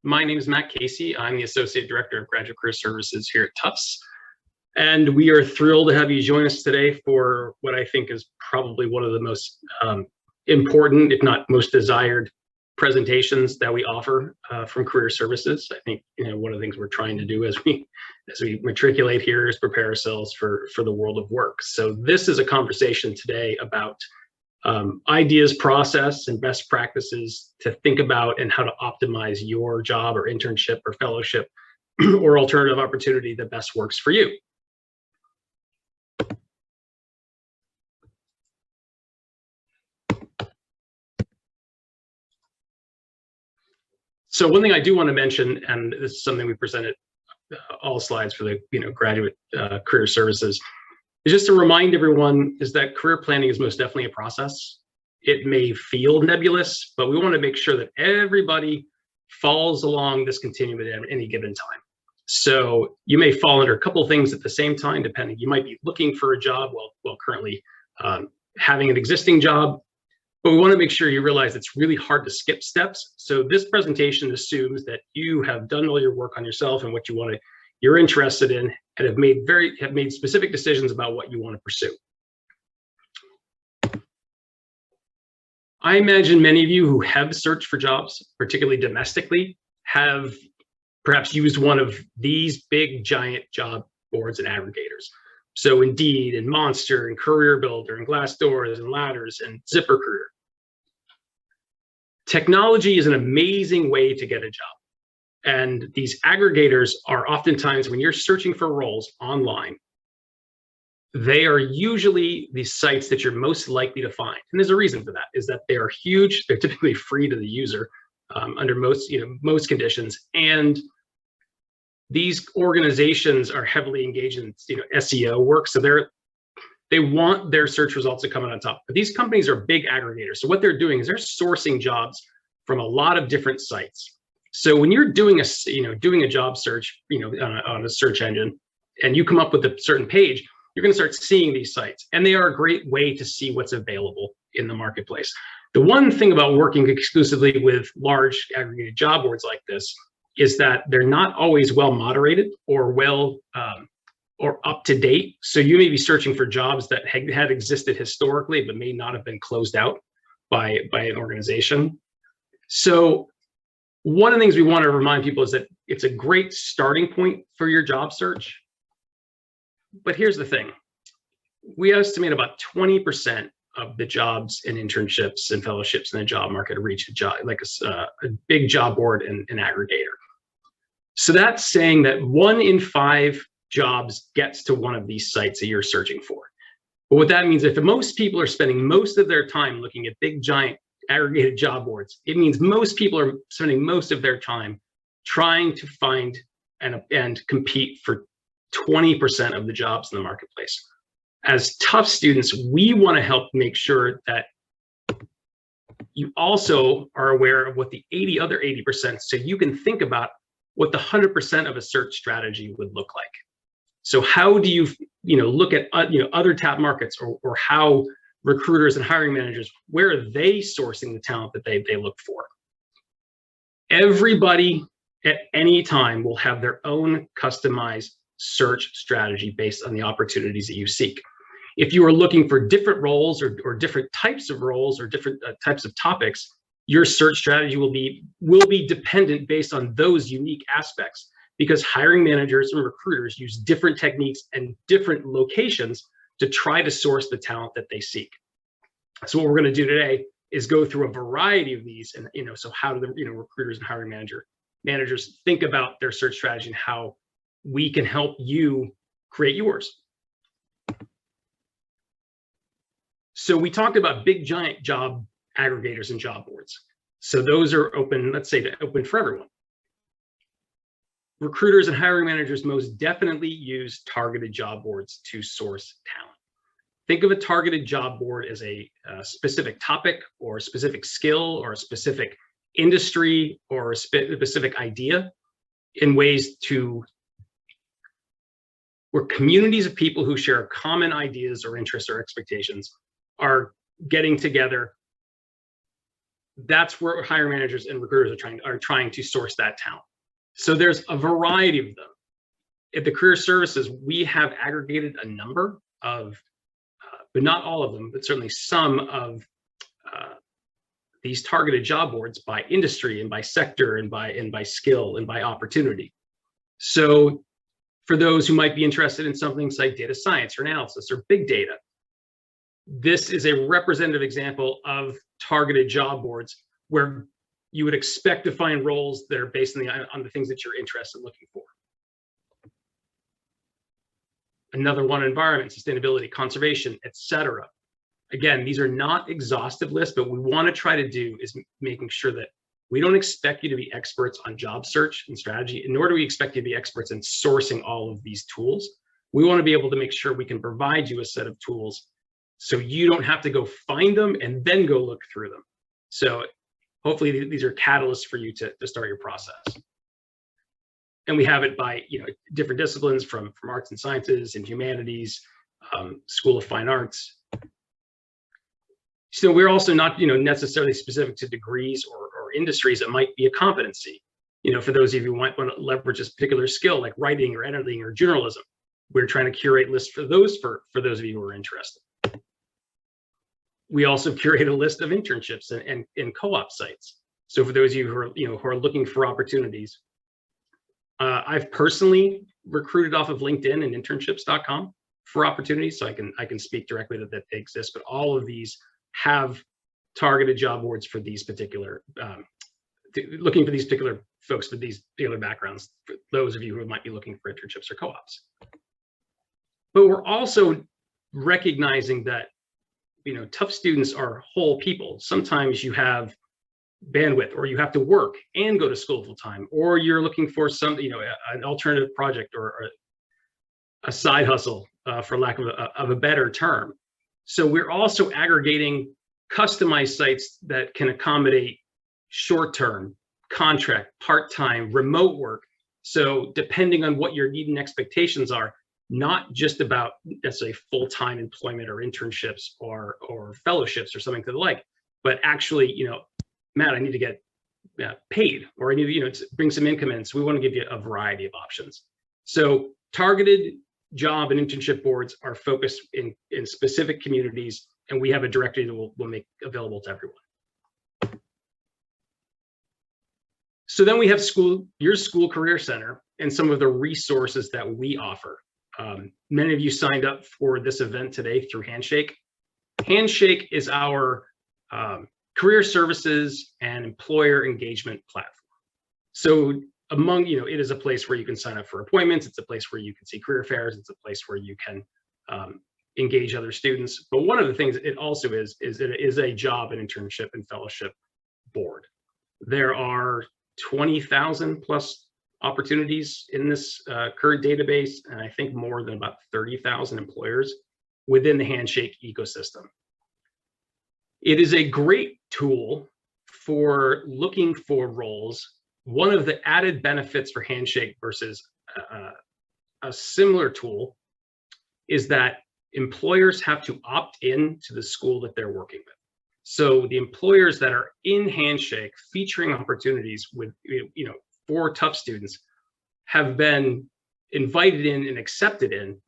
My name is Matt Casey. I'm the Associate Director of Graduate Career Services here at Tufts. And we are thrilled to have you join us today for what I think is probably one of the most important, if not most desired, presentations that we offer from Career Services. I think one of the things we're trying to do as we matriculate here is prepare ourselves for the world of work. So this is a conversation today about ideas, process, and best practices to think about and how to optimize your job or internship or fellowship or alternative opportunity that best works for you. So one thing I do want to mention, and this is something we presented all slides for the graduate career services, is just to remind everyone is that career planning is most definitely a process. It may feel nebulous, but we want to make sure that everybody falls along this continuum at any given time. So you may fall under a couple of things at the same time, depending. You might be looking for a job while currently having an existing job. But we want to make sure you realize it's really hard to skip steps. So this presentation assumes that you have done all your work on yourself and what you're interested in, and have made specific decisions about what you want to pursue. I imagine many of you who have searched for jobs, particularly domestically, have perhaps used one of these big giant job boards and aggregators. So Indeed and Monster and Career Builder and Glassdoor and Ladders and ZipRecruiter. Technology is an amazing way to get a job. And these aggregators are oftentimes, when you're searching for roles online, they are usually the sites that you're most likely to find. And there's a reason for that, is that they are huge. They're typically free to the user under most conditions. And these organizations are heavily engaged in SEO work. So they want their search results to come out on top. But these companies are big aggregators. So what they're doing is they're sourcing jobs from a lot of different sites. So when you're doing a job search on a search engine, and you come up with a certain page, you're going to start seeing these sites, and they are a great way to see what's available in the marketplace. The one thing about working exclusively with large aggregated job boards like this is that they're not always well moderated or or up to date. So you may be searching for jobs that had existed historically, but may not have been closed out by an organization. So one of the things we want to remind people is that it's a great starting point for your job search. But here's the thing. We estimate about 20% of the jobs and internships and fellowships in the job market reach a job, like a big job board and an aggregator. So that's saying that 1 in 5 jobs gets to one of these sites that you're searching for. But what that means, if most people are spending most of their time looking at big, giant aggregated job boards, it means most people are spending most of their time trying to find and compete for 20% of the jobs in the marketplace. As Tufts students, we want to help make sure that you also are aware of what the other 80%, so you can think about what the 100% of a search strategy would look like. So how do you look at other top markets, or how recruiters and hiring managers, where are they sourcing the talent that they look for? Everybody at any time will have their own customized search strategy based on the opportunities that you seek. If you are looking for different roles or different types of roles or different types of topics, your search strategy will be dependent based on those unique aspects, because hiring managers and recruiters use different techniques and different locations to try to source the talent that they seek. So what we're going to do today is go through a variety of these, and so how do the recruiters and hiring managers think about their search strategy and how we can help you create yours. So we talked about big giant job aggregators and job boards. So those are open, let's say open for everyone. Recruiters and hiring managers most definitely use targeted job boards to source talent. Think of a targeted job board as a specific topic or a specific skill or a specific industry or a specific idea in ways where communities of people who share common ideas or interests or expectations are getting together that's where hiring managers and recruiters are trying to source that talent. So there's a variety of them. At the career services, we have aggregated a number of, but not all of them, but certainly some of these targeted job boards by industry and by sector and by skill and by opportunity. So for those who might be interested in something like data science or analysis or big data, this is a representative example of targeted job boards where you would expect to find roles that are based on the things that you're interested in looking for. Another one, environment, sustainability, conservation, etc. Again, these are not exhaustive lists, but what we want to try to do is making sure that we don't expect you to be experts on job search and strategy, nor do we expect you to be experts in sourcing all of these tools. We want to be able to make sure we can provide you a set of tools so you don't have to go find them and then go look through them. So hopefully these are catalysts for you to start your process. And we have it by different disciplines from arts and sciences and humanities, School of Fine Arts. So we're also not necessarily specific to degrees or industries. It might be a competency. For those of you who might want to leverage this particular skill like writing or editing or journalism, we're trying to curate lists for those of you who are interested. We also curate a list of internships and co-op sites. So for those of you who are looking for opportunities, I've personally recruited off of LinkedIn and internships.com for opportunities, so I can speak directly that they exist. But all of these have targeted job boards for these particular, looking for these particular folks with these particular backgrounds, for those of you who might be looking for internships or co-ops. But we're also recognizing that tough students are whole people. Sometimes you have bandwidth, or you have to work and go to school full time, or you're looking for some, an alternative project or a side hustle, for lack of a better term. So we're also aggregating customized sites that can accommodate short-term, contract, part-time, remote work. So depending on what your need and expectations are, not just about necessarily full-time employment or internships or fellowships or something to the like, but actually, Matt, I need to get paid, or I need to bring some income in. So we want to give you a variety of options. So targeted job and internship boards are focused in specific communities, and we have a directory that we'll make available to everyone. So then we have your school career center and some of the resources that we offer. Many of you signed up for this event today through Handshake. Handshake is our career services and employer engagement platform. So it is a place where you can sign up for appointments. It's a place where you can see career fairs. It's a place where you can engage other students. But one of the things it also is it is a job and internship and fellowship board. There are 20,000 plus opportunities in this current database, and I think more than about 30,000 employers within the Handshake ecosystem. It is a great tool for looking for roles. One of the added benefits for Handshake versus a similar tool is that employers have to opt in to the school that they're working with. So the employers that are in Handshake featuring opportunities with, for tough students have been invited in and accepted in.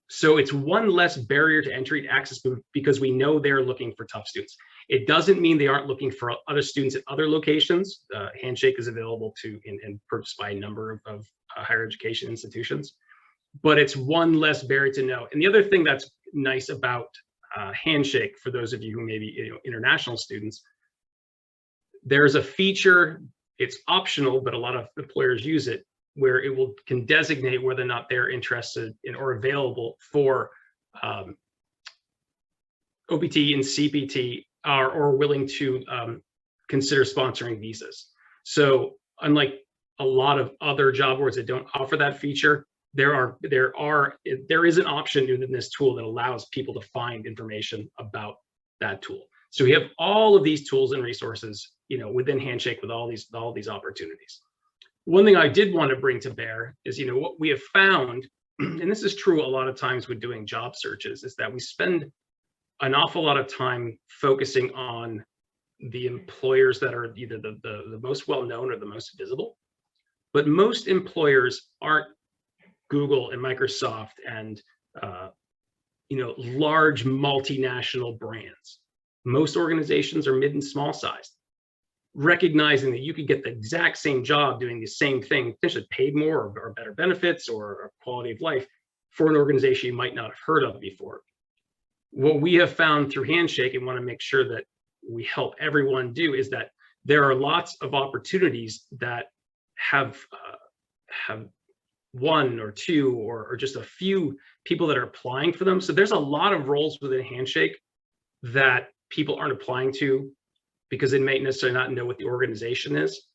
So it's one less barrier to entry to access because we know they're looking for tough students. It doesn't mean they aren't looking for other students at other locations. Handshake is available to and purchased by a number of higher education institutions, but it's one less barrier to know. And the other thing that's nice about Handshake, for those of you who may be international students, there's a feature, it's optional, but a lot of employers use it, where it can designate whether or not they're interested in or available for OPT and CPT or willing to consider sponsoring visas. So unlike a lot of other job boards that don't offer that feature, there is an option within this tool that allows people to find information about that tool. So we have all of these tools and resources, within Handshake with all these opportunities. One thing I did want to bring to bear is, what we have found, and this is true a lot of times with doing job searches, is that we spend an awful lot of time focusing on the employers that are either the most well-known or the most visible. But most employers aren't Google and Microsoft and large multinational brands. Most organizations are mid and small sized. Recognizing that you could get the exact same job doing the same thing, potentially paid more or better benefits or quality of life for an organization you might not have heard of before. What we have found through Handshake and want to make sure that we help everyone do is that there are lots of opportunities that have one or two or just a few people that are applying for them. So there's a lot of roles within Handshake that people aren't applying to because they may necessarily not know what the organization is.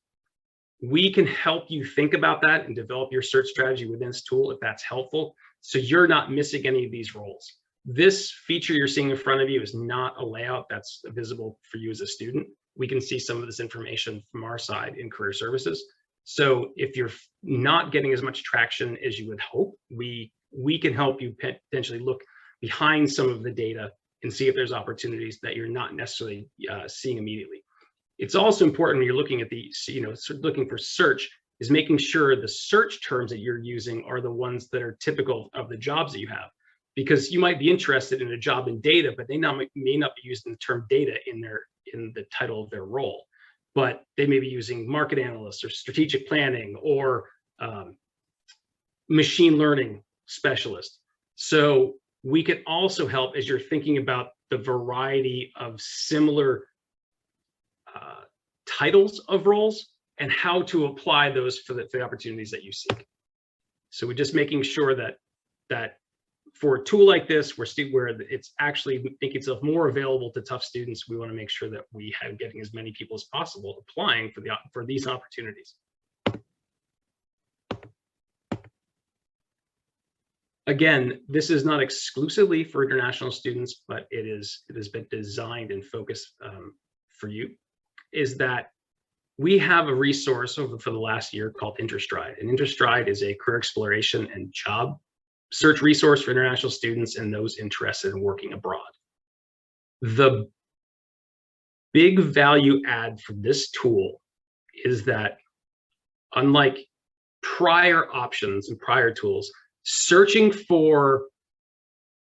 We can help you think about that and develop your search strategy within this tool if that's helpful, so you're not missing any of these roles. This feature you're seeing in front of you is not a layout that's visible for you as a student. We can see some of this information from our side in career services. So if you're not getting as much traction as you would hope, we can help you potentially look behind some of the data and see if there's opportunities that you're not necessarily seeing immediately. It's also important when you're looking at the, looking for search, is making sure the search terms that you're using are the ones that are typical of the jobs that you have. Because you might be interested in a job in data, but they may not be using the term data in the title of their role. But they may be using market analyst or strategic planning or machine learning specialist. So we can also help as you're thinking about the variety of similar titles of roles and how to apply those for the opportunities that you seek. So we're just making sure that for a tool like this, where it's actually making itself more available to tough students, we want to make sure that we have getting as many people as possible applying for these opportunities. Again, this is not exclusively for international students, but it has been designed and focused for you. Is that we have a resource for the last year called Interstride, and Interstride is a career exploration and job search resource for international students and those interested in working abroad. The big value add for this tool is that, unlike prior options and prior tools, searching for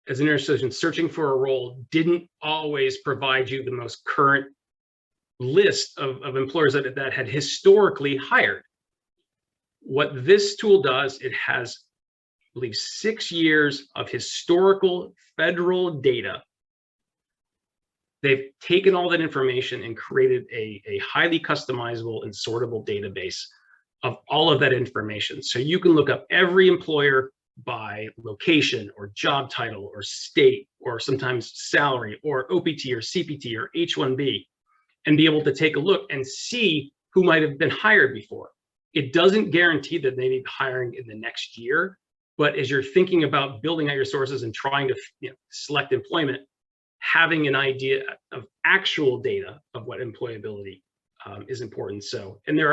a role didn't always provide you the most current list of employers that had historically hired. What this tool does, it has, I believe, 6 years of historical federal data. They've taken all that information and created a highly customizable and sortable database of all of that information. So you can look up every employer by location or job title or state or sometimes salary or OPT or CPT or H-1B and be able to take a look and see who might have been hired before. It doesn't guarantee that they may be hiring in the next year, but as you're thinking about building out your sources and trying to select employment, having an idea of actual data of what employability is important. So, and the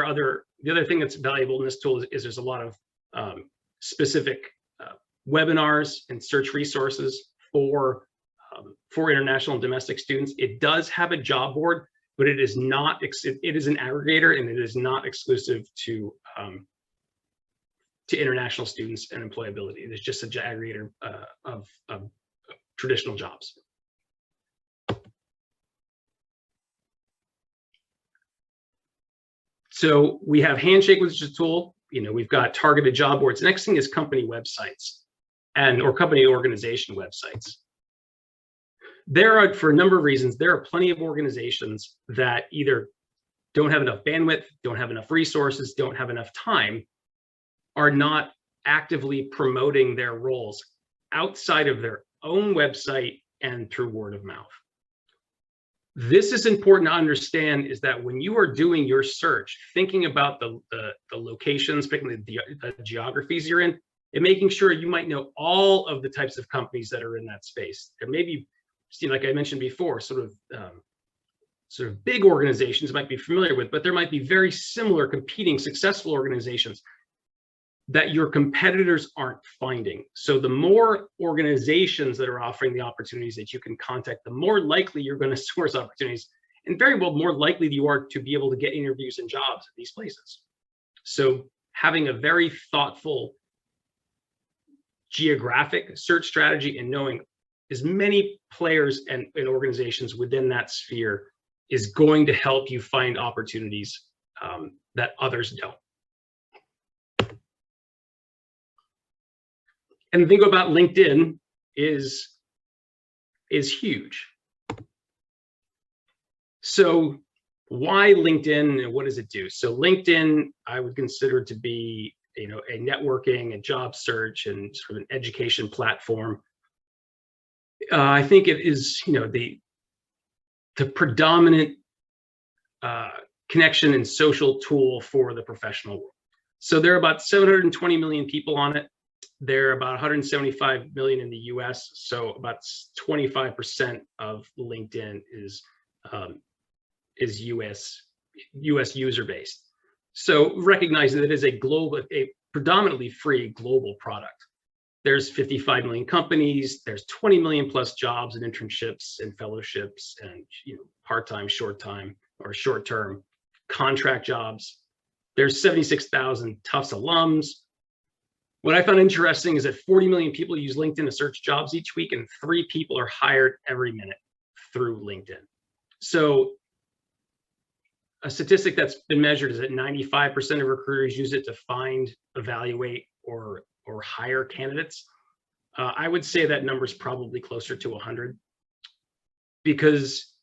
other thing that's valuable in this tool is there's a lot of specific webinars and search resources for international and domestic students. It does have a job board, but it is not. It is an aggregator, and it is not exclusive to international students and employability. It is just an aggregator of traditional jobs. So we have Handshake, which is a tool. We've got targeted job boards. The next thing is company websites or company organization websites. There are, for a number of reasons, there are plenty of organizations that either don't have enough bandwidth, don't have enough resources, don't have enough time, are not actively promoting their roles outside of their own website and through word of mouth. This is important to understand, is that when you are doing your search, thinking about the locations, particularly the geographies you're in, and making sure you might know all of the types of companies that are in that space. There may be, like I mentioned before, sort of big organizations might be familiar with, but there might be very similar competing successful organizations that your competitors aren't finding. So the more organizations that are offering the opportunities that you can contact, the more likely you're going to source opportunities and very well more likely you are to be able to get interviews and jobs at these places. So having a very thoughtful geographic search strategy and knowing as many players and organizations within that sphere is going to help you find opportunities that others don't. And the thing about LinkedIn is huge. So why LinkedIn and what does it do? So LinkedIn, I would consider to be, a networking, a job search, and sort of an education platform. I think it is, the predominant connection and social tool for the professional world. So there are about 720 million people on it. There are about 175 million in the US. So about 25% of LinkedIn is US user based. So recognizing that it is a predominantly free global product. There's 55 million companies. There's 20 million plus jobs and internships and fellowships and part-time, short-time or short-term contract jobs. There's 76,000 Tufts alums. What I found interesting is that 40 million people use LinkedIn to search jobs each week, and 3 people are hired every minute through LinkedIn. So a statistic that's been measured is that 95% of recruiters use it to find, evaluate, or hire candidates. I would say that number is probably closer to 100, because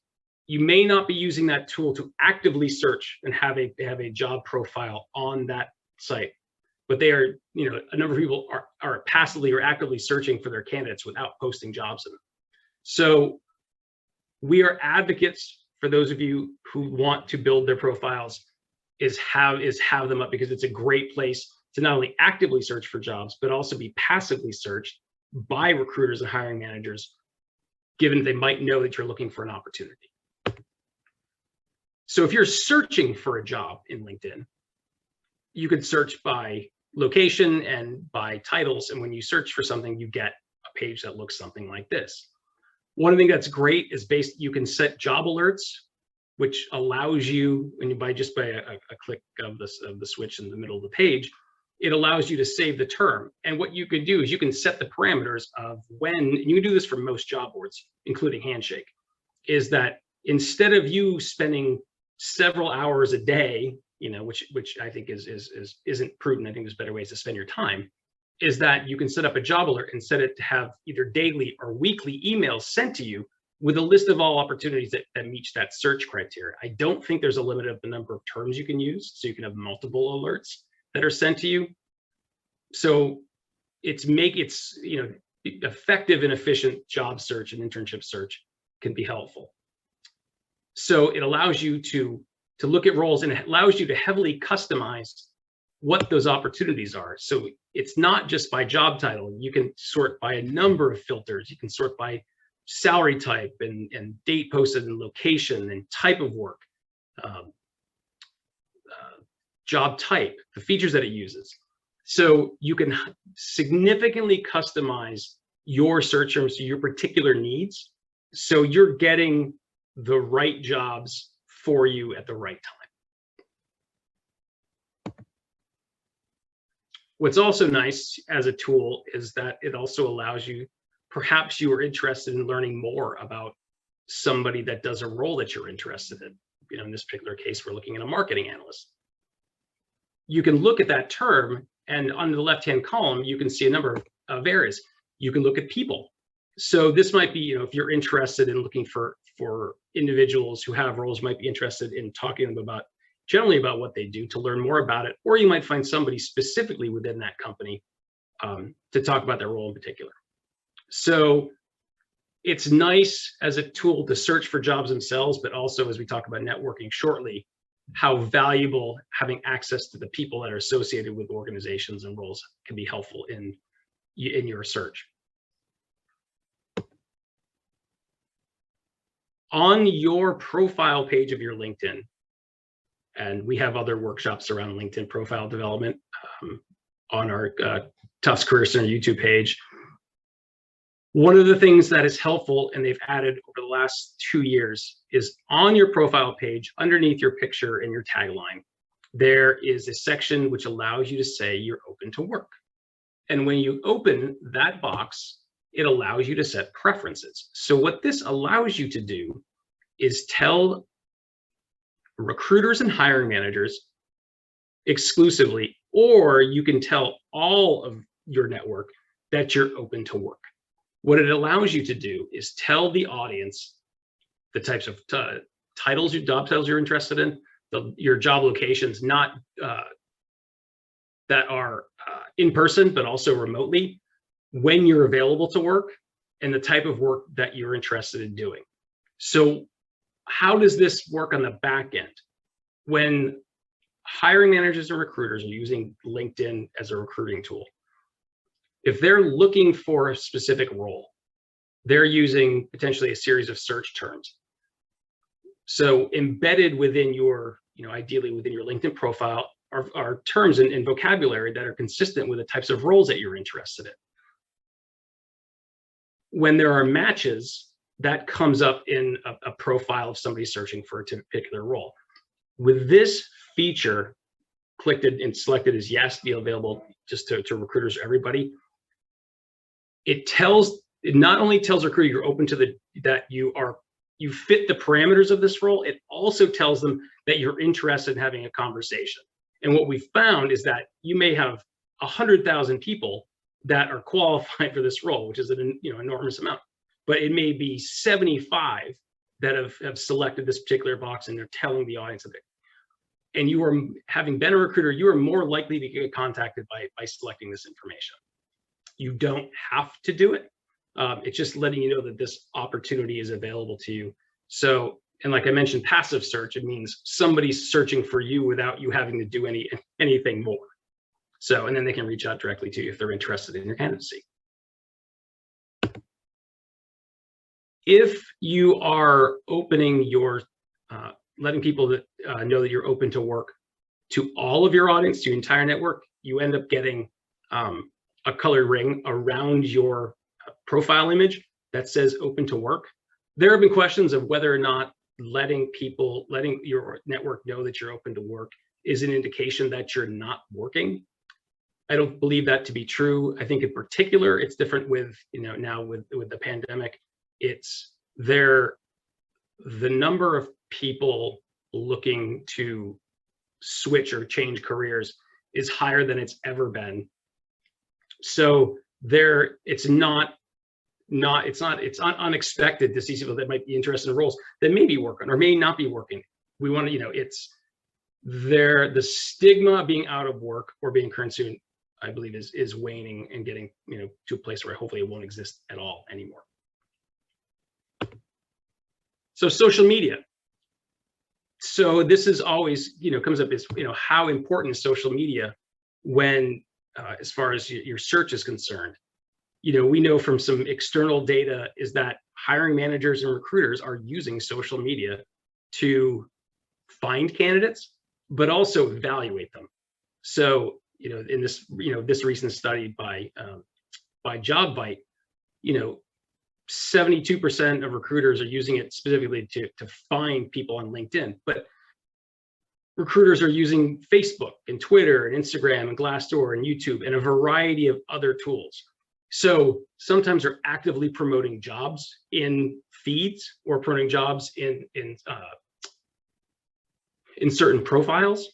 you may not be using that tool to actively search and have a job profile on that site, but they are, a number of people are passively or actively searching for their candidates without posting jobs in them. So we are advocates for those of you who want to build their profiles, is have them up, because it's a great place to not only actively search for jobs, but also be passively searched by recruiters and hiring managers, given they might know that you're looking for an opportunity. So if you're searching for a job in LinkedIn, you could search by location and by titles. And when you search for something, you get a page that looks something like this. One thing that's great is you can set job alerts, which allows you, and by a click of the switch in the middle of the page, it allows you to save the term. And what you could do is you can set the parameters of when, and you can do this for most job boards, including Handshake, is that instead of you spending several hours a day, which I think isn't prudent, I think there's better ways to spend your time, is that you can set up a job alert and set it to have either daily or weekly emails sent to you with a list of all opportunities that meet that search criteria. I don't think there's a limit of the number of terms you can use, so you can have multiple alerts that are sent to you. So effective and efficient job search and internship search can be helpful. So it allows you to look at roles, and it allows you to heavily customize what those opportunities are. So it's not just by job title. You can sort by a number of filters. You can sort by salary type and date posted and location and type of work, job type, the features that it uses. So you can significantly customize your search terms to your particular needs, so you're getting the right jobs for you at the right time. What's also nice as a tool is that it also allows you, perhaps you are interested in learning more about somebody that does a role that you're interested in. In this particular case, we're looking at a marketing analyst. You can look at that term, and on the left-hand column, you can see a number of areas. You can look at people. So this might be, if you're interested in looking for individuals who have roles, might be interested in talking to them generally about what they do, to learn more about it, or you might find somebody specifically within that company to talk about their role in particular. So it's nice as a tool to search for jobs themselves, but also, as we talk about networking shortly, how valuable having access to the people that are associated with organizations and roles can be helpful in your search. On your profile page of your LinkedIn, and we have other workshops around LinkedIn profile development on our Tufts Career Center YouTube page, One of the things that is helpful, and they've added over the last 2 years, is on your profile page, underneath your picture and your tagline, there is a section which allows you to say you're open to work. And when you open that box, it allows you to set preferences. So what this allows you to do is tell recruiters and hiring managers exclusively, or you can tell all of your network that you're open to work. What it allows you to do is tell the audience the types of job titles you're interested in, your job locations, not that are in person, but also remotely, when you're available to work, and the type of work that you're interested in doing. So how does this work on the back end? When hiring managers and recruiters are using LinkedIn as a recruiting tool, if they're looking for a specific role, they're using potentially a series of search terms. So embedded within your, ideally within your LinkedIn profile are terms and vocabulary that are consistent with the types of roles that you're interested in. When there are matches, that comes up in a profile of somebody searching for a particular role. With this feature clicked and selected as yes, be available just to recruiters or everybody, it not only tells recruiter you're open to that you fit the parameters of this role, it also tells them that you're interested in having a conversation. And what we found is that you may have 100,000 people that are qualified for this role, which is an enormous amount, but it may be 75 that have selected this particular box and they're telling the audience of it. And you are, having been a recruiter, you are more likely to get contacted by selecting this information. You don't have to do it. It's just letting you know that this opportunity is available to you. So, and like I mentioned, passive search, it means somebody's searching for you without you having to do anything more. So, and then they can reach out directly to you if they're interested in your candidacy. If you are opening your, letting people know that you're open to work to all of your audience, to your entire network, you end up getting a colored ring around your profile image that says open to work. There have been questions of whether or not letting your network know that you're open to work is an indication that you're not working. I don't believe that to be true. I think in particular, it's different with, now with the pandemic, it's the number of people looking to switch or change careers is higher than it's ever been. So it's unexpected to see people that might be interested in roles that may be working or may not be working. We want to, the stigma of being out of work or being current student, I believe is waning and getting, to a place where hopefully it won't exist at all anymore. So social media. So this is always, comes up as, how important is social media when, as far as your search is concerned. We know from some external data is that hiring managers and recruiters are using social media to find candidates, but also evaluate them. So, in this, this recent study by JobVite, 72% of recruiters are using it specifically to find people on LinkedIn, but recruiters are using Facebook and Twitter and Instagram and Glassdoor and YouTube and a variety of other tools. So sometimes they're actively promoting jobs in feeds or promoting jobs in certain profiles.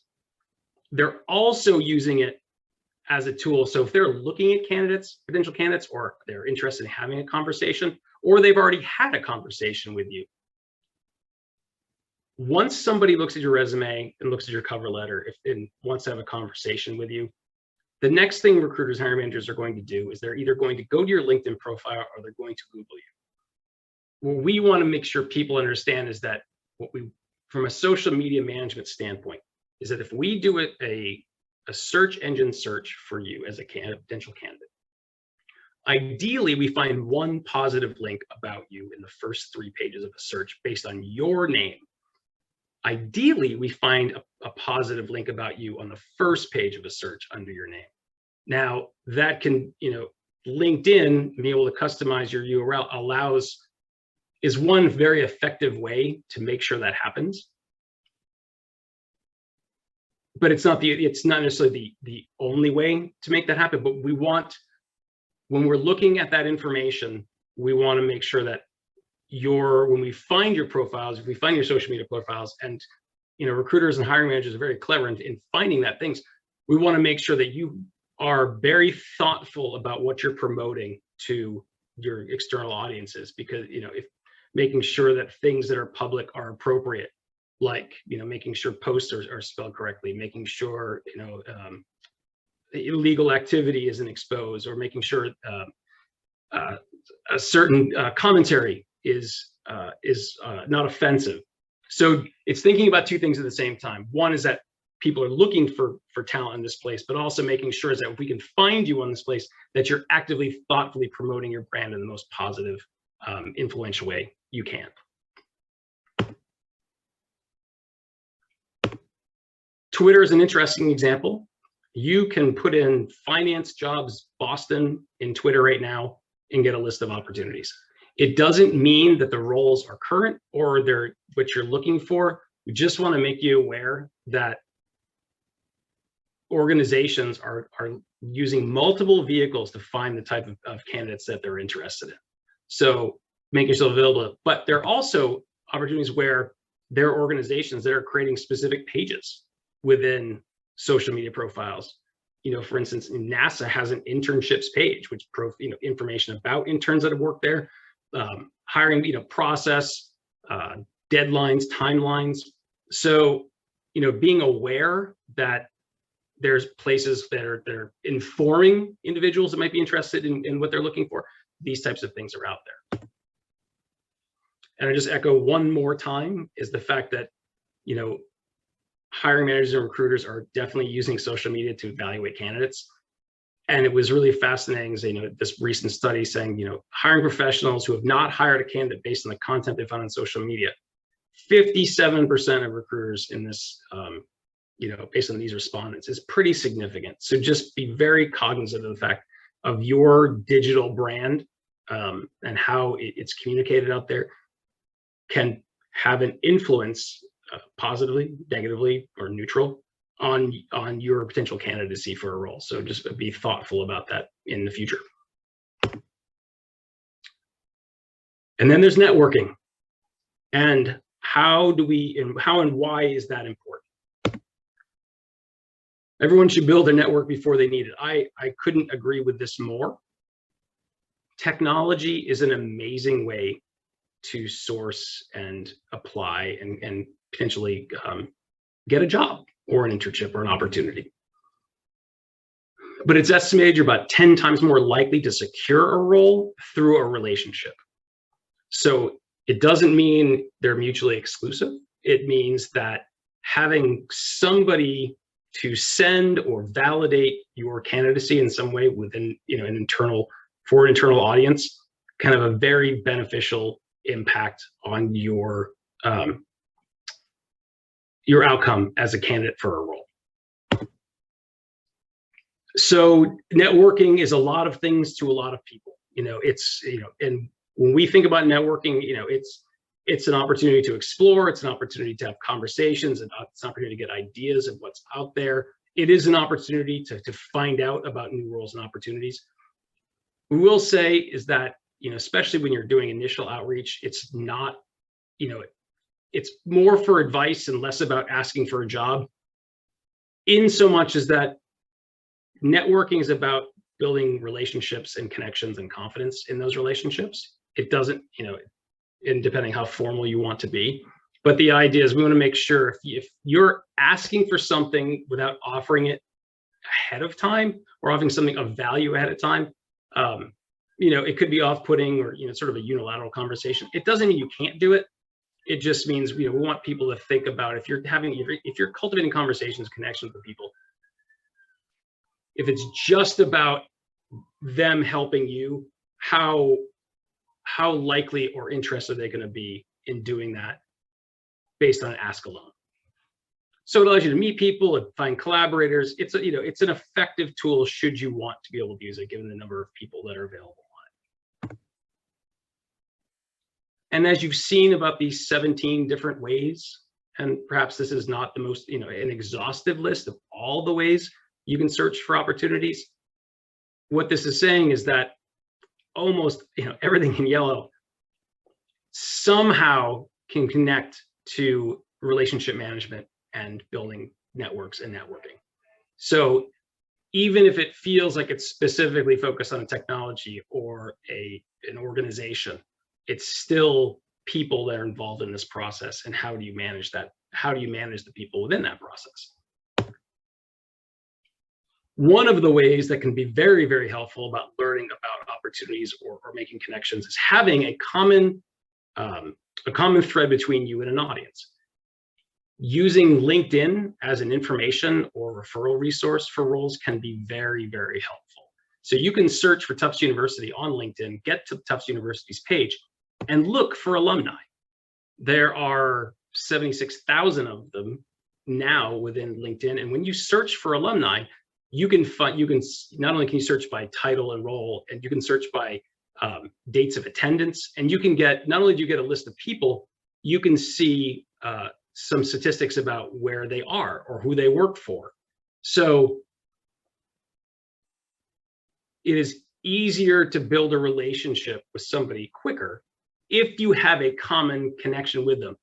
They're also using it as a tool. So if they're looking at potential candidates, or they're interested in having a conversation, or they've already had a conversation with you, once somebody looks at your resume and looks at your cover letter and wants to have a conversation with you, the next thing recruiters, hiring managers are going to do is they're either going to go to your LinkedIn profile or they're going to Google you. What we want to make sure people understand is that from a social media management standpoint, is that if we do a search engine search for you as a potential candidate, ideally we find one positive link about you in the first 3 pages of a search based on your name. Ideally, we find a positive link about you on the first page of a search under your name. Now, that can, LinkedIn, being able to customize your URL is one very effective way to make sure that happens. But it's not necessarily the only way to make that happen. But when we're looking at that information, we want to make sure that when we find your profiles, if we find your social media profiles, and recruiters and hiring managers are very clever in finding that things, we want to make sure that you are very thoughtful about what you're promoting to your external audiences, because if making sure that things that are public are appropriate, like making sure posts are spelled correctly, making sure illegal activity isn't exposed, or making sure a certain commentary is not offensive. So it's thinking about two things at the same time. One is that people are looking for talent in this place, but also making sure that if we can find you on this place, that you're actively, thoughtfully promoting your brand in the most positive, influential way you can. Twitter is an interesting example. You can put in finance jobs Boston in Twitter right now and get a list of opportunities. It doesn't mean that the roles are current or they're what you're looking for. We just want to make you aware that organizations are using multiple vehicles to find the type of candidates that they're interested in. So making yourself available, but there are also opportunities where there are organizations that are creating specific pages within social media profiles. For instance, NASA has an internships page, which information about interns that have worked there, hiring, process, deadlines, timelines. So, being aware that there's places that are informing individuals that might be interested in what they're looking for. These types of things are out there. And I just echo one more time is the fact that, hiring managers and recruiters are definitely using social media to evaluate candidates. And it was really fascinating, this recent study saying, hiring professionals who have not hired a candidate based on the content they found on social media, 57% of recruiters in this, based on these respondents, is pretty significant. So just be very cognizant of the fact of your digital brand and how it's communicated out there can have an influence, positively, negatively, or neutral on your potential candidacy for a role. So just be thoughtful about that in the future. And then there's networking. And how and why is that important? Everyone should build a network before they need it. I couldn't agree with this more. Technology is an amazing way to source and apply and potentially get a job or an internship or an opportunity. But it's estimated you're about 10 times more likely to secure a role through a relationship. So it doesn't mean they're mutually exclusive. It means that having somebody to send or validate your candidacy in some way within an internal audience can have a very beneficial impact on your outcome as a candidate for a role. So networking is a lot of things to a lot of people. And when we think about networking, it's an opportunity to explore, it's an opportunity to have conversations, and it's an opportunity to get ideas of what's out there. It is an opportunity to find out about new roles and opportunities. We will say is that, especially when you're doing initial outreach, it's not, it's more for advice and less about asking for a job, in so much as that networking is about building relationships and connections and confidence in those relationships. It doesn't, and depending how formal you want to be. But the idea is we want to make sure if you're asking for something without offering it ahead of time or offering something of value ahead of time, it could be off-putting or, sort of a unilateral conversation. It doesn't mean you can't do it. It just means, we want people to think about if you're cultivating conversations, connections with people, if it's just about them helping you, how likely or interested are they going to be in doing that based on ask alone? So it allows you to meet people and find collaborators. It's a, it's an effective tool should you want to be able to use it, given the number of people that are available on it. And as you've seen about these 17 different ways, and perhaps this is not the most, an exhaustive list of all the ways you can search for opportunities. What this is saying is that almost, everything in yellow somehow can connect to relationship management and building networks and networking. So even if it feels like it's specifically focused on a technology or an organization, it's still people that are involved in this process. And how do you manage that? How do you manage the people within that process? One of the ways that can be very, very helpful about learning about opportunities or making connections is having a common thread between you and an audience. Using LinkedIn as an information or referral resource for roles can be very, very helpful. So you can search for Tufts University on LinkedIn, get to Tufts University's page, and look for alumni. There are 76,000 of them now within LinkedIn, and when you search for alumni, you can not only can you search by title and role, and you can search by dates of attendance, and you can get, not only do you get a list of people, you can see some statistics about where they are or who they work for. So it is easier to build a relationship with somebody quicker if you have a common connection with them.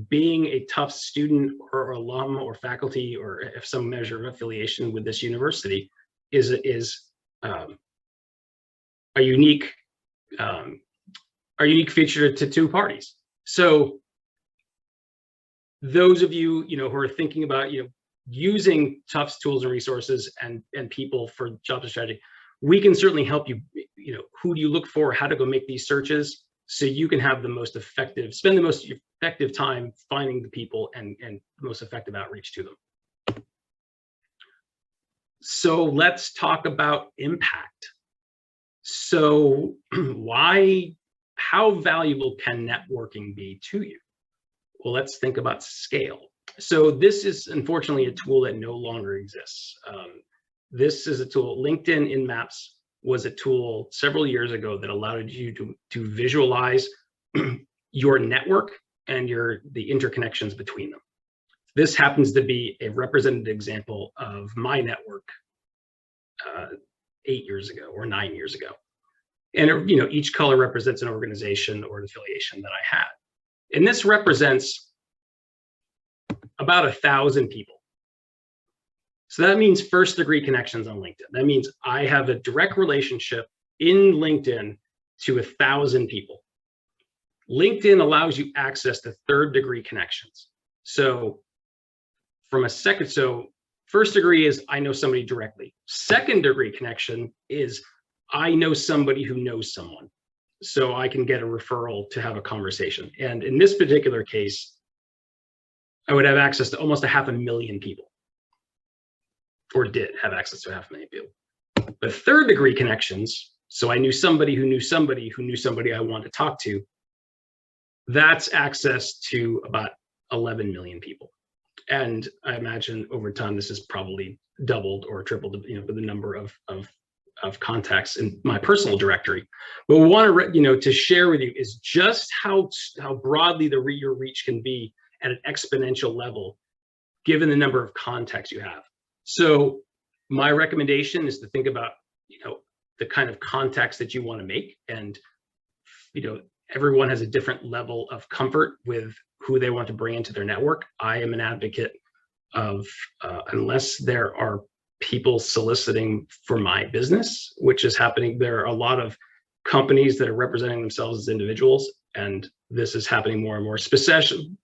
Being a Tufts student or alum or faculty, or if some measure of affiliation with this university, is a unique feature to two parties. So those of you who are thinking about using Tufts tools and resources and people for job strategy, we can certainly help you. Who do you look for? How to go make these searches so you can have the most effective, spend the most effective time finding the people and the most effective outreach to them. So let's talk about impact. So how valuable can networking be to you? Well, let's think about scale. So this is unfortunately a tool that no longer exists. This is a tool, LinkedIn in Maps was a tool several years ago that allowed you to visualize your network and the interconnections between them. This happens to be a representative example of my network 8 years ago or 9 years ago. And each color represents an organization or an affiliation that I had. And this represents about 1,000 people. So that means first degree connections on LinkedIn. That means I have a direct relationship in LinkedIn to 1,000 people. LinkedIn allows you access to third degree connections. So first degree is I know somebody directly. Second degree connection is I know somebody who knows someone. So I can get a referral to have a conversation. And in this particular case, I would have access to almost 500,000 people, or did have access to 500,000 people. But third degree connections, so I knew somebody who knew somebody who knew somebody I wanted to talk to, that's access to about 11 million people. And I imagine over time, this has probably doubled or tripled, with the number of contacts in my personal directory. But we want to share with you is just how broadly your reach can be at an exponential level, given the number of contacts you have. So my recommendation is to think about, the kind of contacts that you want to make. And, everyone has a different level of comfort with who they want to bring into their network. I am an advocate of, unless there are people soliciting for my business, which is happening. There are a lot of companies that are representing themselves as individuals, and this is happening more and more,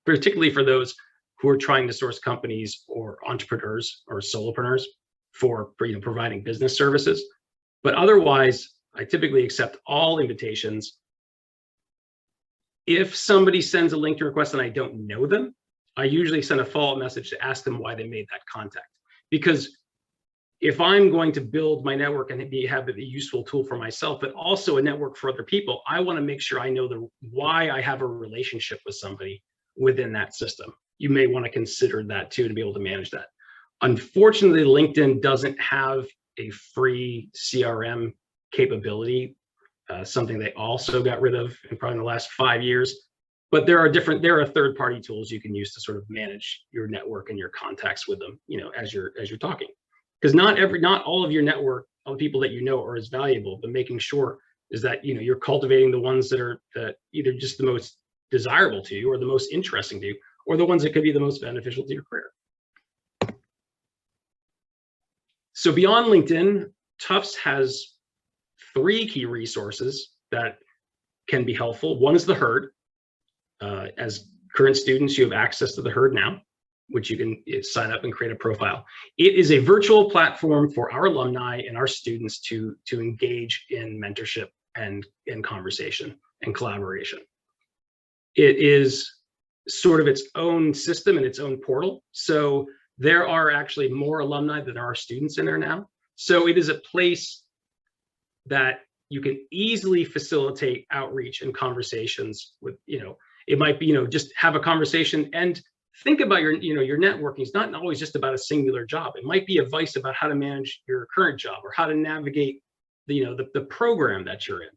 particularly for those who are trying to source companies or entrepreneurs or solopreneurs for providing business services. But otherwise, I typically accept all invitations. If somebody sends a LinkedIn request and I don't know them, I usually send a follow-up message to ask them why they made that contact. Because if I'm going to build my network and have a useful tool for myself, but also a network for other people, I want to make sure I know why I have a relationship with somebody within that system. you may want to consider that too, to be able to manage that. Unfortunately, LinkedIn doesn't have a free CRM capability, something they also got rid of in probably the last 5 years. But there are third-party tools you can use to sort of manage your network and your contacts with them, as you're talking, because not all of your network, all the people that you know, are as valuable. But making sure is that you're cultivating the ones that either just the most desirable to you, or the most interesting to you, or the ones that could be the most beneficial to your career. So beyond LinkedIn, Tufts has 3 key resources that can be helpful. One is the Herd. As current students, you have access to the Herd now, which you can sign up and create a profile. It is a virtual platform for our alumni and our students to engage in mentorship and in conversation and collaboration. It is sort of its own system and its own portal. So there are actually more alumni than there are students in there now. So it is a place that you can easily facilitate outreach and conversations with, it might be, just have a conversation and think about your networking. It's not always just about a singular job. It might be advice about how to manage your current job, or how to navigate the program that you're in.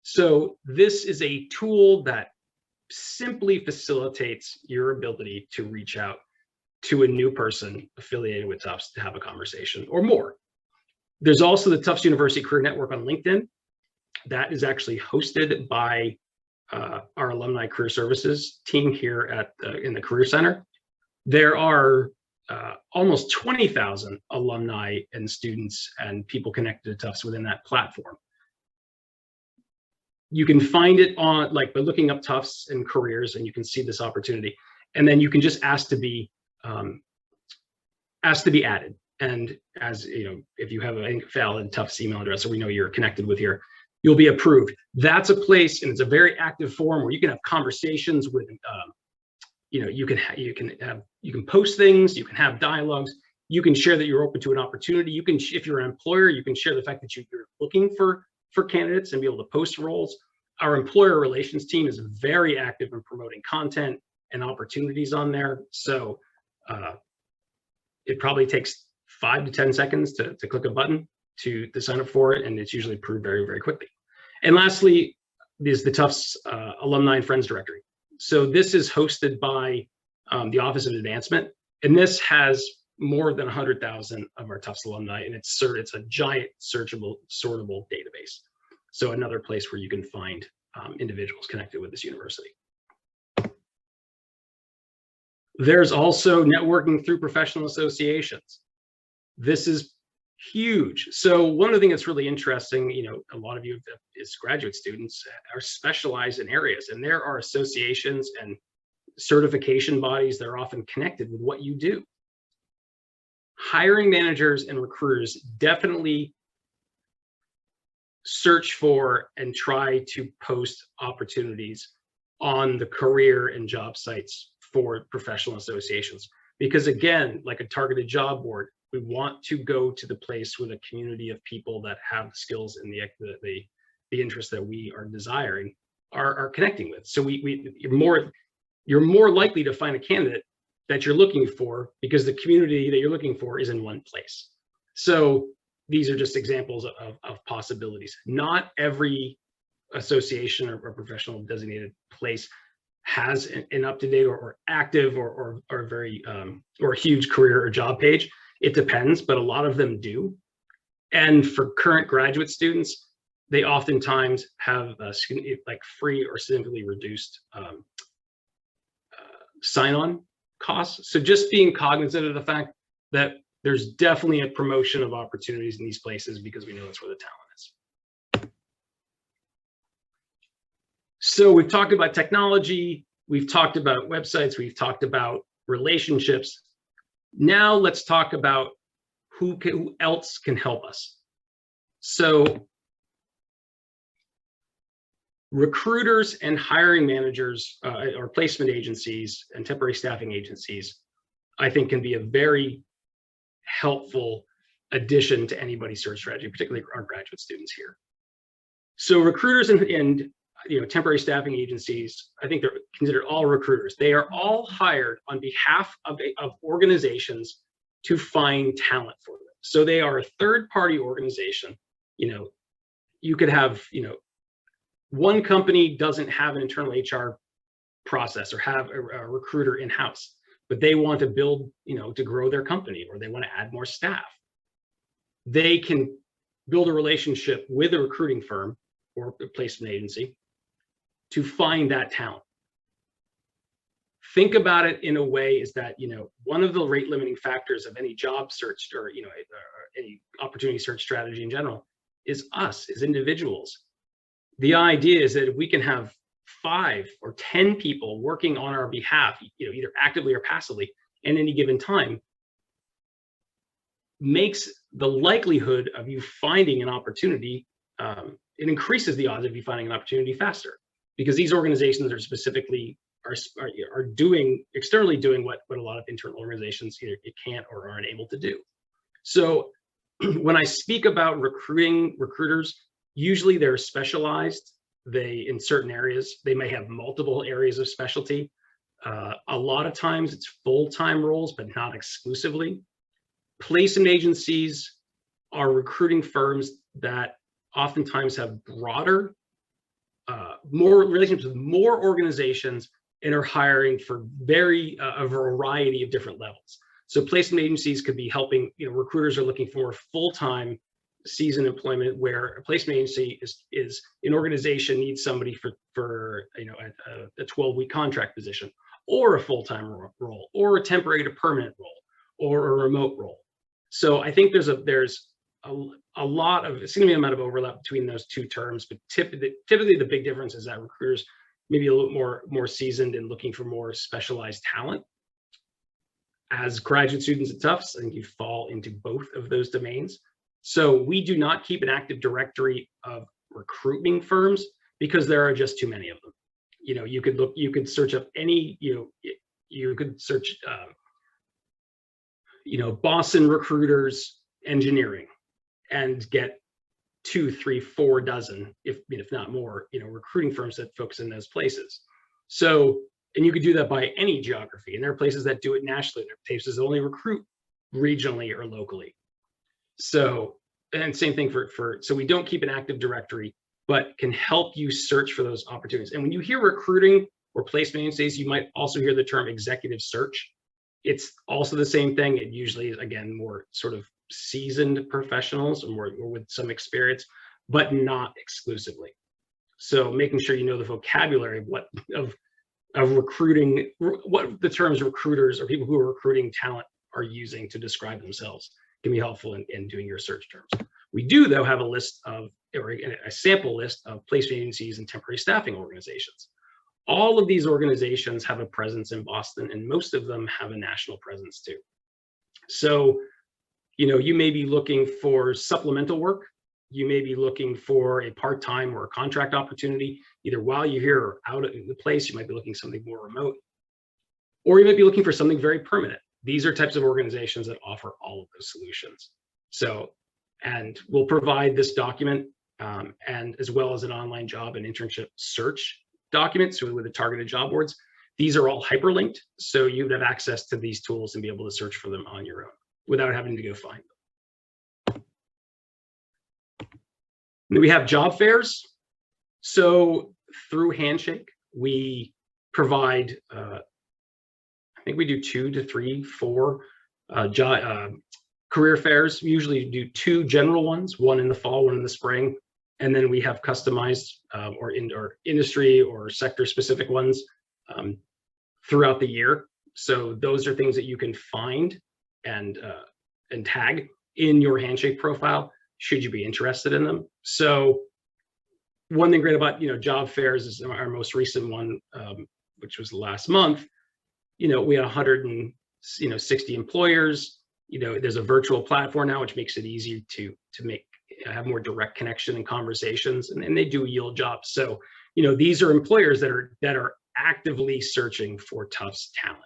So this is a tool that simply facilitates your ability to reach out to a new person affiliated with Tufts to have a conversation or more. There's also the Tufts University Career Network on LinkedIn. That is actually hosted by our Alumni Career Services team here in the Career Center. There are almost 20,000 alumni and students and people connected to Tufts within that platform. You can find it on by looking up Tufts and careers, and you can see this opportunity. And then you can just ask to be added. And as if you have a valid Tufts email address, so we know you're connected with here, you'll be approved. That's a place, and it's a very active forum where you can have conversations with, you can post things, you can have dialogues, you can share that you're open to an opportunity. You can, if you're an employer, you can share the fact that you're looking for candidates and be able to post roles. Our employer relations team is very active in promoting content and opportunities on there. So it probably takes 5 to 10 seconds to click a button to sign up for it, and it's usually approved very, very quickly. And lastly is the Tufts Alumni and Friends Directory. So this is hosted by the Office of Advancement, and this has more than 100,000 of our Tufts alumni, and it's a giant searchable, sortable database. So another place where you can find individuals connected with this university. There's also networking through professional associations. This is huge. So one of the things that's really interesting, a lot of you as graduate students are specialized in areas, and there are associations and certification bodies that are often connected with what you do. Hiring managers and recruiters definitely search for and try to post opportunities on the career and job sites for professional associations, because again, like a targeted job board, we want to go to the place with a community of people that have the skills and the interests that we are desiring are connecting with. So you're more likely to find a candidate that you're looking for because the community that you're looking for is in one place. So these are just examples of possibilities. Not every association or professional designated place has an up-to-date or active or very or huge career or job page. It depends, but a lot of them do. And for current graduate students, they oftentimes have like free or significantly reduced sign-on costs. So just being cognizant of the fact that there's definitely a promotion of opportunities in these places, because we know that's where the talent is. So we've talked about technology, we've talked about websites, we've talked about relationships. Now let's talk about who else can help us. So recruiters and hiring managers or placement agencies and temporary staffing agencies, I think, can be a very helpful addition to anybody's search strategy, particularly our graduate students here. So recruiters and temporary staffing agencies, I think they're considered all recruiters. They are all hired on behalf of organizations to find talent for them. So they are a third-party organization. You could have, one company doesn't have an internal HR process or have a recruiter in-house, but they want to build, to grow their company, or they want to add more staff. They can build a relationship with a recruiting firm or a placement agency to find that talent. Think about it in a way is that, one of the rate limiting factors of any job search or, any opportunity search strategy in general is us as individuals. The idea is that if we can have 5 or 10 people working on our behalf, either actively or passively at any given time, makes the likelihood of you finding an opportunity, it increases the odds of you finding an opportunity faster, because these organizations are specifically are doing externally doing what a lot of internal organizations either can't or aren't able to do. So when I speak about recruiters, usually they're specialized. In certain areas, they may have multiple areas of specialty. A lot of times it's full-time roles, but not exclusively. Placement agencies are recruiting firms that oftentimes have broader, more relationships with more organizations and are hiring for a variety of different levels. So placement agencies could be helping, recruiters are looking for full-time seasoned employment, where a placement agency is an organization needs somebody for a 12-week contract position, or a full-time role, or a temporary to permanent role, or a remote role. So I think there's a significant amount of overlap between those two terms, but typically the big difference is that recruiters maybe a little more seasoned and looking for more specialized talent. As graduate students at Tufts, I think you fall into both of those domains. So we do not keep an active directory of recruiting firms because there are just too many of them. You could search up any, you could search, Boston recruiters engineering and get 2, 3, 4 dozen, if not more, recruiting firms that focus in those places. So, and you could do that by any geography. And there are places that do it nationally. There are places that only recruit regionally or locally. So, and same thing so we don't keep an active directory, but can help you search for those opportunities. And when you hear recruiting or placement agencies, you might also hear the term executive search. It's also the same thing. It usually is, again, more sort of seasoned professionals or with some experience, but not exclusively. So making sure you know the vocabulary of recruiting, what the terms recruiters or people who are recruiting talent are using to describe themselves can be helpful in doing your search terms. We do, though, have a sample list of placement agencies and temporary staffing organizations. All of these organizations have a presence in Boston, and most of them have a national presence too. So, you may be looking for supplemental work. You may be looking for a part-time or a contract opportunity, either while you're here or out of the place. You might be looking for something more remote, or you might be looking for something very permanent. These are types of organizations that offer all of those solutions. So, and we'll provide this document and as well as an online job and internship search document, so with the targeted job boards. These are all hyperlinked, so you'd have access to these tools and be able to search for them on your own without having to go find them. And we have job fairs. So through Handshake, we provide, I think we do 2 to 3, 4 career fairs. We usually do 2 general ones, one in the fall, one in the spring. And then we have customized or industry or sector specific ones throughout the year. So those are things that you can find and tag in your Handshake profile, should you be interested in them. So one thing great about job fairs is our most recent one, which was last month. We had 160 employers. There's a virtual platform now, which makes it easy to have more direct connection and conversations, and they do yield jobs. So these are employers that are actively searching for Tufts talent.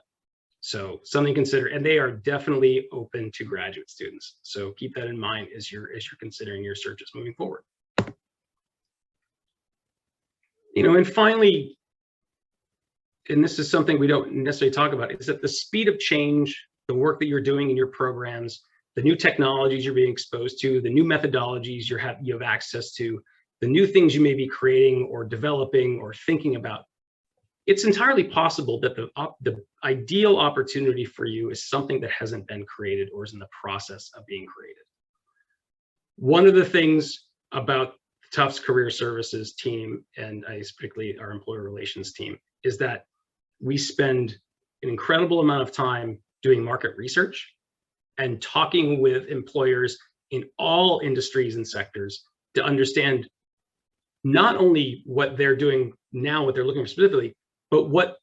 So something to consider, and they are definitely open to graduate students. So keep that in mind as you're considering your searches moving forward. And finally, and this is something we don't necessarily talk about, is that the speed of change, the work that you're doing in your programs, the new technologies you're being exposed to, the new methodologies you have access to, the new things you may be creating or developing or thinking about, it's entirely possible that the ideal opportunity for you is something that hasn't been created or is in the process of being created. One of the things about Tufts Career Services team, and particularly our employer relations team, is that we spend an incredible amount of time doing market research and talking with employers in all industries and sectors to understand not only what they're doing now, what they're looking for specifically, but what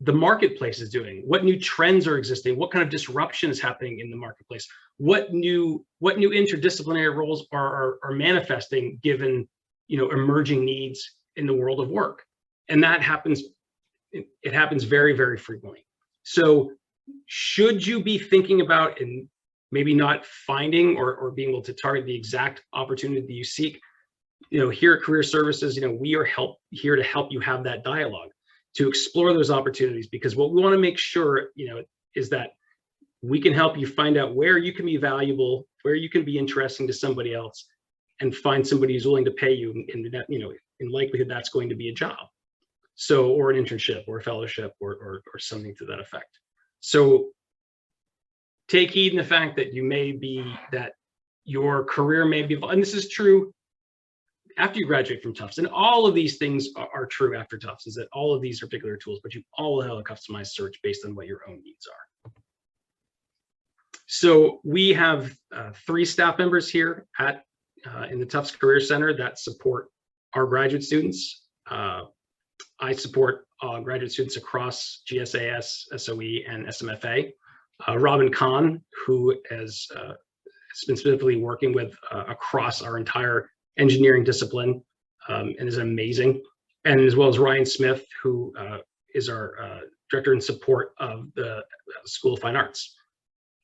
the marketplace is doing, what new trends are existing, what kind of disruption is happening in the marketplace, what new interdisciplinary roles are manifesting given emerging needs in the world of work. And that happens, it happens very, very frequently. So should you be thinking about and maybe not finding or being able to target the exact opportunity that you seek, here at Career Services, we are here to help you have that dialogue, to explore those opportunities, because what we want to make sure, is that we can help you find out where you can be valuable, where you can be interesting to somebody else, and find somebody who's willing to pay you, and that, in likelihood, that's going to be a job. So, or an internship or a fellowship or something to that effect. So take heed in the fact that that your career may be, and this is true after you graduate from Tufts, and all of these things are true after Tufts, is that all of these are particular tools, but you all have a customized search based on what your own needs are. So we have 3 staff members here in the Tufts Career Center that support our graduate students. I support graduate students across GSAS, SOE, and SMFA. Robin Kahn, who has been specifically working with across our entire engineering discipline, and is amazing, and as well as Ryan Smith, who is our director in support of the School of Fine Arts,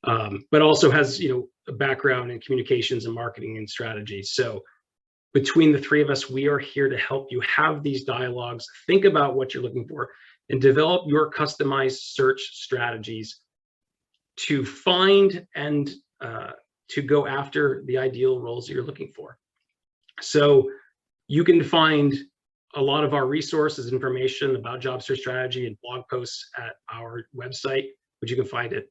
but also has a background in communications and marketing and strategy. So between the 3 of us, we are here to help you have these dialogues, think about what you're looking for, and develop your customized search strategies to find and to go after the ideal roles that you're looking for. So you can find a lot of our resources, information about job search strategy, and blog posts at our website, which you can find at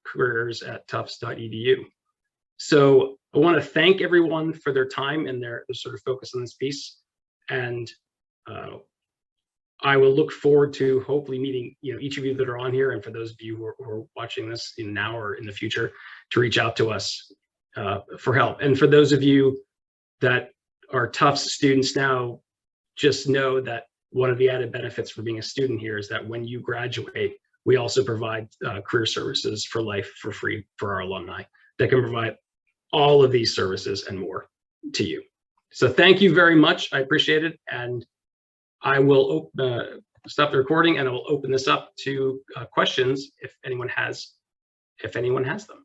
careers@tufts.edu. So I want to thank everyone for their time and their sort of focus on this piece. And I will look forward to hopefully meeting each of you that are on here, and for those of you who are watching this now or in the future, to reach out to us for help. And for those of you that are Tufts students now, just know that one of the added benefits for being a student here is that when you graduate, we also provide career services for life for free for our alumni that can provide all of these services and more to you. So thank you very much. I appreciate it. And I will stop the recording, and I will open this up to questions if anyone has them.